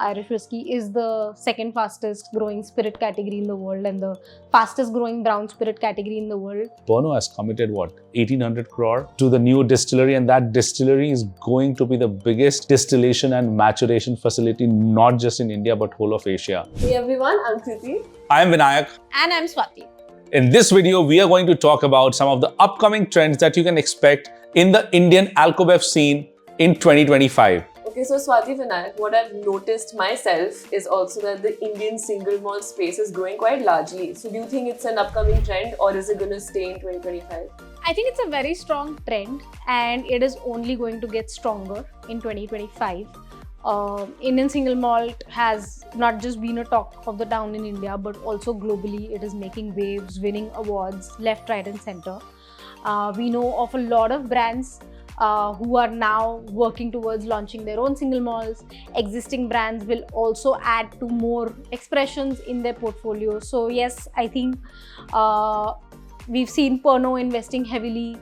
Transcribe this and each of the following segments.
Irish whiskey is the second fastest growing spirit category in the world and the fastest growing brown spirit category in the world. Pernod has committed 1800 crore to the new distillery, and that distillery is going to be the biggest distillation and maturation facility not just in India but whole of Asia. Hey everyone, I'm Kriti. I am Vinayak. And I'm Swati. In this video, we are going to talk about some of the upcoming trends that you can expect in the Indian Alcobev scene in 2025. Okay, so Swati, Vinayak, what I've noticed myself is also that the Indian single malt space is growing quite largely. So do you think it's an upcoming trend or is it going to stay in 2025? I think it's a very strong trend and it is only going to get stronger in 2025. Indian single malt has not just been a talk of the town in India, but also globally. It is making waves, winning awards left, right and center. We know of a lot of brands who are now working towards launching their own single malts. Existing brands will also add to more expressions in their portfolio. So yes, I think we've seen Pernod investing heavily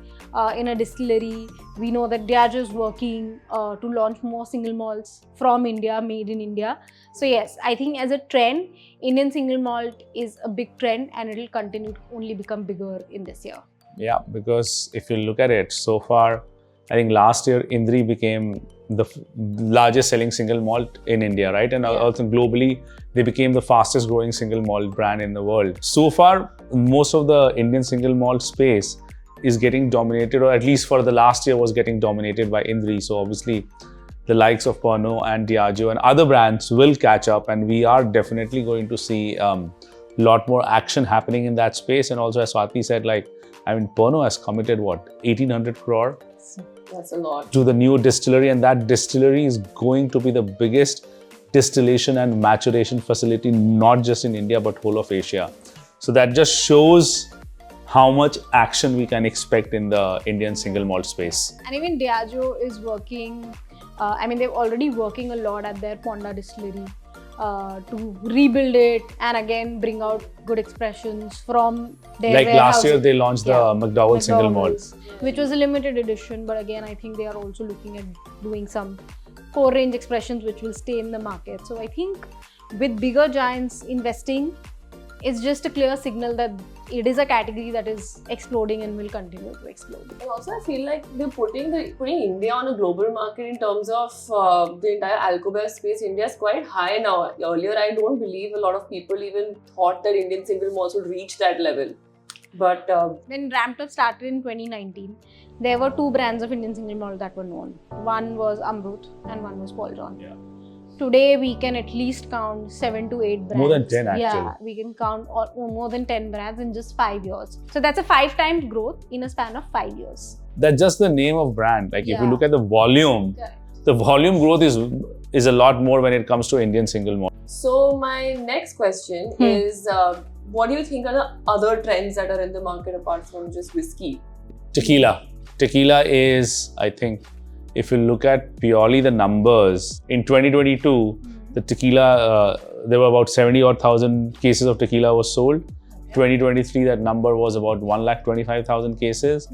in a distillery. We know that Diageo is working to launch more single malts from India, made in India. So yes, I think as a trend, Indian single malt is a big trend and it will continue to only become bigger in this year. Yeah, because if you look at it so far, I think last year Indri became the largest selling single malt in India, right? And also globally, they became the fastest growing single malt brand in the world. So far, most of the Indian single malt space is getting dominated, or at least for the last year was getting dominated by Indri. So obviously, the likes of Pernod and Diageo and other brands will catch up, and we are definitely going to see a lot more action happening in that space. And also, as Swati said, Pernod has committed 1800 crore. That's a lot. To the new distillery, and that distillery is going to be the biggest distillation and maturation facility not just in India but whole of Asia. So that just shows how much action we can expect in the Indian single malt space. And even Diageo is working, they're already working a lot at their Ponda distillery to rebuild it and again bring out good expressions from their warehouses. Last year they launched the McDowell single malt, which was a limited edition, but again I think they are also looking at doing some core range expressions which will stay in the market. So I think with bigger giants investing, it's just a clear signal that it is a category that is exploding and will continue to explode. And also I feel like they're putting India on a global market in terms of the entire Alcobev space. India is quite high now. Earlier, I don't believe a lot of people even thought that Indian single malts would reach that level. But when Dram started in 2019, there were two brands of Indian single malt that were known. One was Amrut and one was Paul John. Yeah. Today, we can at least count 7 to 8 brands. More than 10 actually. Yeah, we can count more than 10 brands in just 5 years. So that's a 5 times growth in a span of 5 years. That's just the name of brand. If you look at the volume, correct, the volume growth is a lot more when it comes to Indian single malt. So my next question is, what do you think are the other trends that are in the market apart from just whiskey? Tequila. Tequila is, I think, if you look at purely the numbers, in 2022, the tequila, there were about 70,000 cases of tequila was sold. 2023, that number was about 125,000 cases.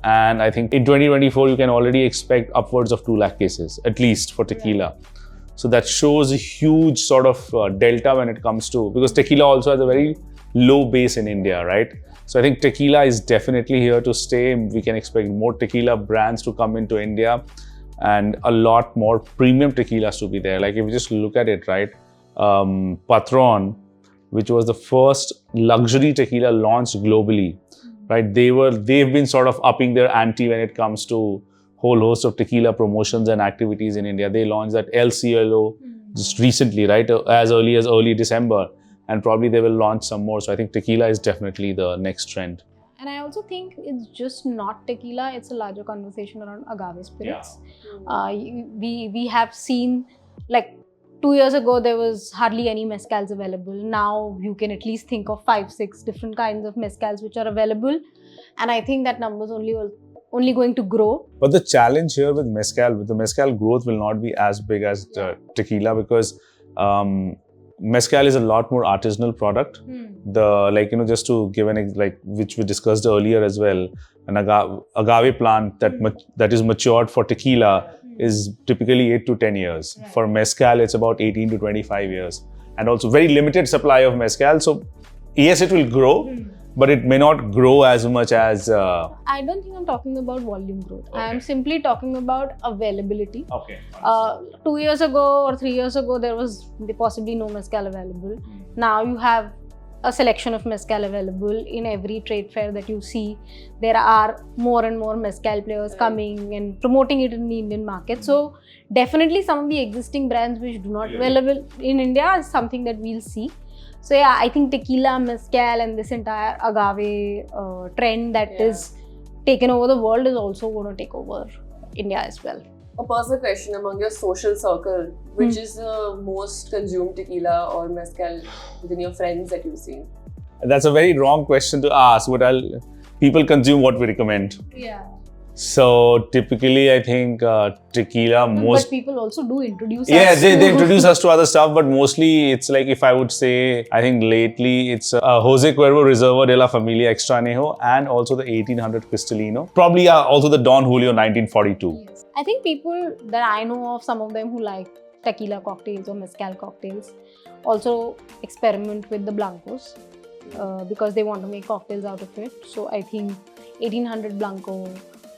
And I think in 2024, you can already expect upwards of 2 lakh cases, at least for tequila. So that shows a huge sort of delta when it comes to, because tequila also has a very low base in India, right? So I think tequila is definitely here to stay. We can expect more tequila brands to come into India and a lot more premium tequilas to be there. If you just look at it, right? Patron, which was the first luxury tequila launched globally, right? They've been sort of upping their ante when it comes to whole host of tequila promotions and activities in India. They launched that LCLO just recently, right? As early as early December. And probably they will launch some more. So I think tequila is definitely the next trend. And I also think it's just not tequila, it's a larger conversation around agave spirits. Yeah. We have seen, 2 years ago, there was hardly any mezcals available. Now you can at least think of 5-6 different kinds of mezcals which are available. And I think that number is only going to grow. But the challenge here with the mezcal growth will not be as big as the tequila, because mezcal is a lot more artisanal product. Just to give which we discussed earlier as well, an agave plant that is matured for tequila is typically 8 to 10 years. Right. For mezcal, it's about 18 to 25 years. And also very limited supply of mezcal. So yes, it will grow, but it may not grow as much as... I don't think I'm talking about volume growth. I am simply talking about availability. Okay. 2 years ago or 3 years ago, there was possibly no mezcal available. Now you have a selection of mezcal available in every trade fair that you see. There are more and more mezcal players coming and promoting it in the Indian market. So definitely some of the existing brands which do not available in India is something that we'll see. So yeah, I think tequila, mezcal and this entire agave trend that is taken over the world is also going to take over India as well. A personal question among your social circle, which is the most consumed tequila or mezcal within your friends that you've seen? That's a very wrong question to ask. People consume what we recommend. Yeah. So typically, I think tequila But people also do introduce Yeah, us they to- introduce us to other stuff, but mostly it's like, if I would say, I think lately it's Jose Cuervo Reserva de la Familia Extra Añejo and also the 1800 Cristalino. Probably also the Don Julio 1942. Yes. I think people that I know of, some of them who like tequila cocktails or mezcal cocktails, also experiment with the blancos because they want to make cocktails out of it. So I think 1800 Blanco,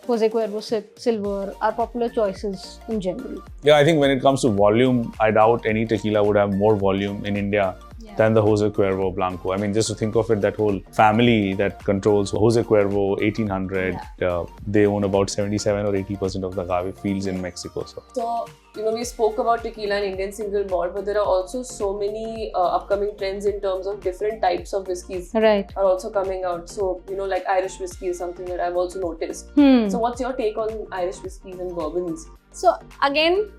Jose Cuervo Silver are popular choices in general. Yeah, I think when it comes to volume, I doubt any tequila would have more volume in India than the Jose Cuervo Blanco. I mean, just to think of it, that whole family that controls Jose Cuervo 1800, they own about 77 or 80% of the agave fields in Mexico. So, we spoke about tequila and Indian single malt, but there are also so many upcoming trends in terms of different types of whiskies Right. are also coming out. So, like Irish whiskey is something that I've also noticed. So, what's your take on Irish whiskies and bourbons? So again,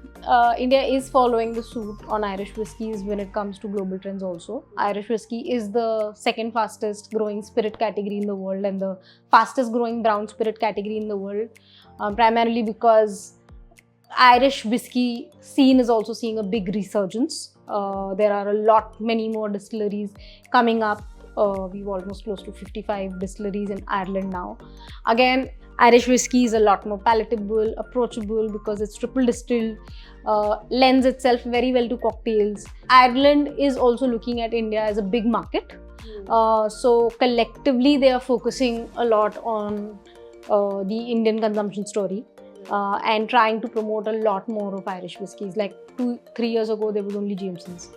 India is following the suit on Irish whiskies when it comes to global trends also. Irish whiskey is the second fastest growing spirit category in the world and the fastest growing brown spirit category in the world, primarily because Irish whiskey scene is also seeing a big resurgence. There are many more distilleries coming up. We've almost close to 55 distilleries in Ireland now. Again, Irish whiskey is a lot more palatable, approachable because it's triple distilled, lends itself very well to cocktails. Ireland is also looking at India as a big market. So collectively, they are focusing a lot on the Indian consumption story and trying to promote a lot more of Irish whiskies. Like 2-3 years ago, there was only Jameson's.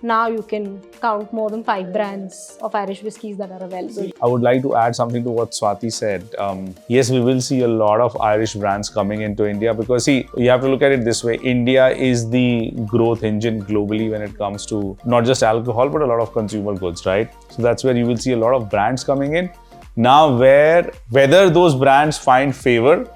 Now you can count more than 5 brands of Irish whiskies that are available. I would like to add something to what Swati said. Yes, we will see a lot of Irish brands coming into India because, see, you have to look at it this way. India is the growth engine globally when it comes to not just alcohol, but a lot of consumer goods, right? So that's where you will see a lot of brands coming in. Now, whether those brands find favor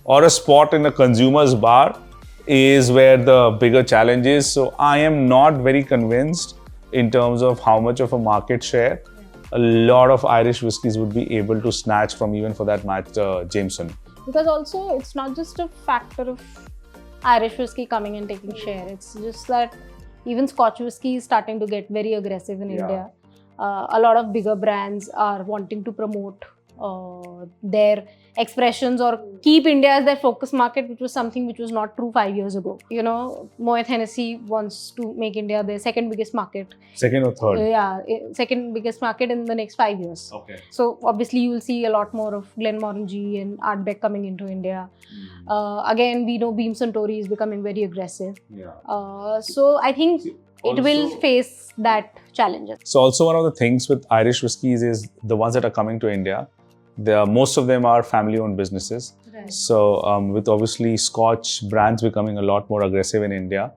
or a spot in a consumer's bar is where the bigger challenge is. So I am not very convinced in terms of how much of a market share a lot of Irish whiskies would be able to snatch from, even for that matter, Jameson. Because also it's not just a factor of Irish whiskey coming and taking share. It's just that even Scotch whiskey is starting to get very aggressive in India. A lot of bigger brands are wanting to promote their expressions or keep India as their focus market, which was something which was not true 5 years ago. Moet Hennessy wants to make India their second biggest market. Second or third? Second biggest market in the next 5 years. Okay. So obviously you will see a lot more of Glenmorangie and Ardbeg coming into India. Again, we know Beam Suntory is becoming very aggressive. So I think it will face that challenge. So also one of the things with Irish whiskies is the ones that are coming to India, most of them are family-owned businesses. Right. So with obviously Scotch brands becoming a lot more aggressive in India,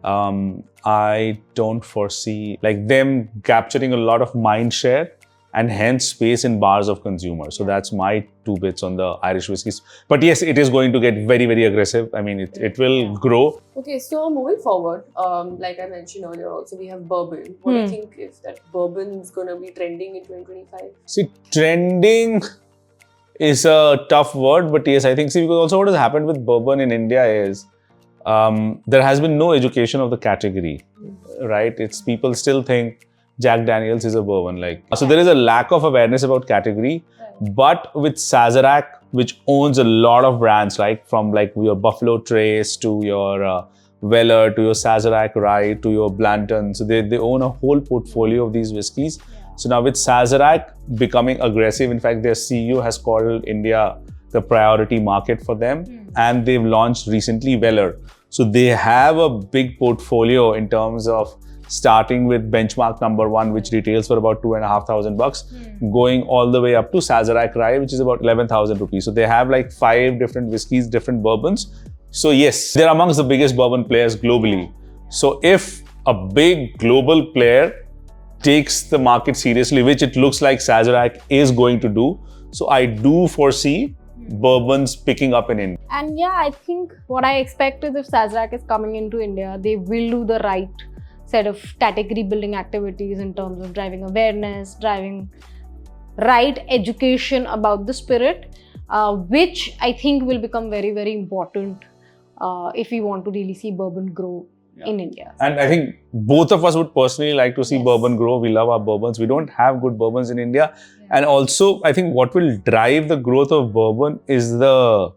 I don't foresee like them capturing a lot of mind share and hence space in bars of consumers. So that's my 2 bits on the Irish whiskies. But yes, it is going to get very, very aggressive. I mean, it will grow. Okay, so moving forward, like I mentioned earlier also, we have bourbon. What do you think if that bourbon is going to be trending in 2025? See, trending is a tough word, but yes, I think, because also what has happened with bourbon in India is there has been no education of the category, right? It's people still think Jack Daniels is a bourbon. So there is a lack of awareness about category. But with Sazerac, which owns a lot of brands, like from like your Buffalo Trace to your Weller to your Sazerac Rye to your Blanton. So they own a whole portfolio of these whiskies. So now with Sazerac becoming aggressive, in fact, their CEO has called India the priority market for them. And they've launched recently Weller. So they have a big portfolio in terms of starting with benchmark number 1, which retails for about $2,500, going all the way up to Sazerac Rye, which is about 11,000 rupees. So they have like 5 different whiskeys, different bourbons. So yes, they're amongst the biggest bourbon players globally. So if a big global player takes the market seriously, which it looks like Sazerac is going to do, so I do foresee bourbons picking up in India. And yeah, I think what I expect is if Sazerac is coming into India, they will do the right set of category building activities in terms of driving awareness, driving right education about the spirit, which I think will become very, very important if we want to really see bourbon grow in India. And I think both of us would personally like to see bourbon grow. We love our bourbons. We don't have good bourbons in India. And also, I think what will drive the growth of bourbon is the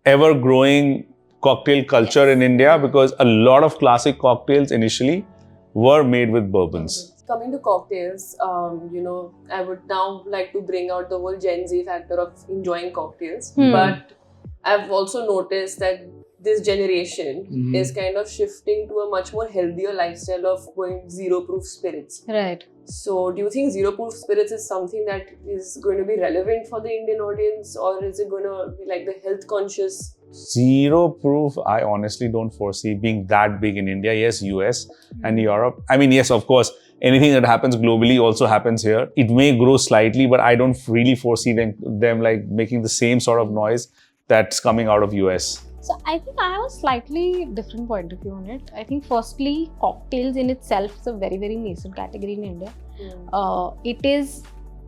ever-growing cocktail culture in India, because a lot of classic cocktails initially were made with bourbons. Coming to cocktails, I would now like to bring out the whole Gen Z factor of enjoying cocktails. But I've also noticed that this generation is kind of shifting to a much more healthier lifestyle of going zero-proof spirits. Right. So do you think zero-proof spirits is something that is going to be relevant for the Indian audience, or is it going to be like the health-conscious? Zero proof, I honestly don't foresee being that big in India. Yes, US and Europe. I mean, yes, of course, anything that happens globally also happens here. It may grow slightly, but I don't really foresee them like making the same sort of noise that's coming out of US. So I think I have a slightly different point of view on it. I think firstly, cocktails in itself is a very, very nascent category in India. It is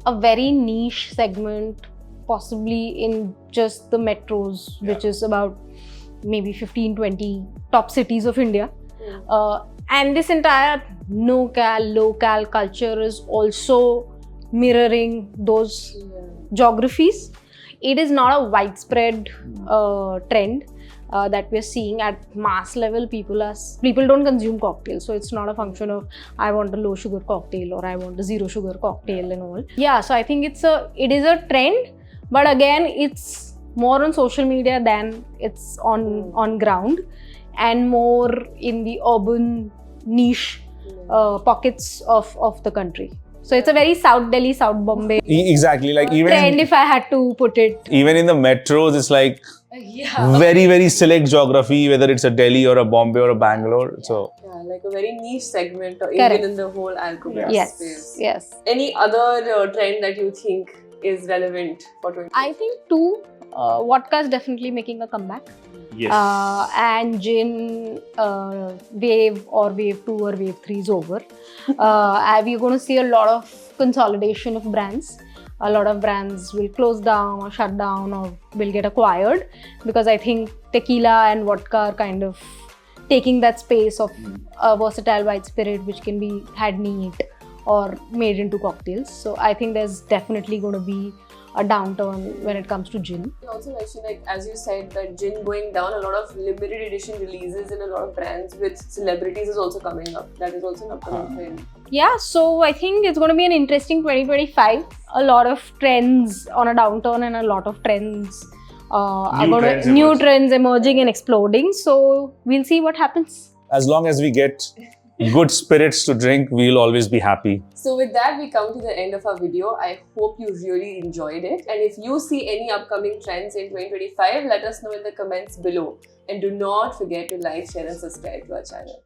a very niche segment, possibly in just the metros, which is about maybe 15-20 top cities of India. And this entire no-cal, low-cal culture is also mirroring those geographies. It is not a widespread trend that we're seeing at mass level. People don't consume cocktails, so it's not a function of I want a low sugar cocktail or I want a zero sugar cocktail and all. Yeah, so I think it is a trend, but again, it's more on social media than it's on ground, and more in the urban niche pockets of the country. So it's a very South Delhi, South Bombay Exactly, like even trend, if I had to put it. Even in the metros, it's like very, very select geography, whether it's a Delhi or a Bombay or a Bangalore. So like a very niche segment, even in the whole alcohol space. Yes. Any other trend that you think is relevant for 20? I think vodka is definitely making a comeback. yes, And gin wave 2 or wave 3 is over. We're going to see a lot of consolidation of brands. A lot of brands will close down or shut down or will get acquired, because I think tequila and vodka are kind of taking that space of a versatile white spirit which can be had neat or made into cocktails. So I think there's definitely going to be a downturn when it comes to gin. You also mentioned, like, as you said, that gin going down, a lot of limited edition releases in a lot of brands with celebrities is also coming up. That is also an upcoming trend. Yeah, so I think it's going to be an interesting 2025. A lot of trends on a downturn and a lot of trends new trends emerging and exploding. So we'll see what happens. as long as we get good spirits to drink, we'll always be happy. So with that, we come to the end of our video. I hope you really enjoyed it. And if you see any upcoming trends in 2025, let us know in the comments below. And do not forget to like, share and subscribe to our channel.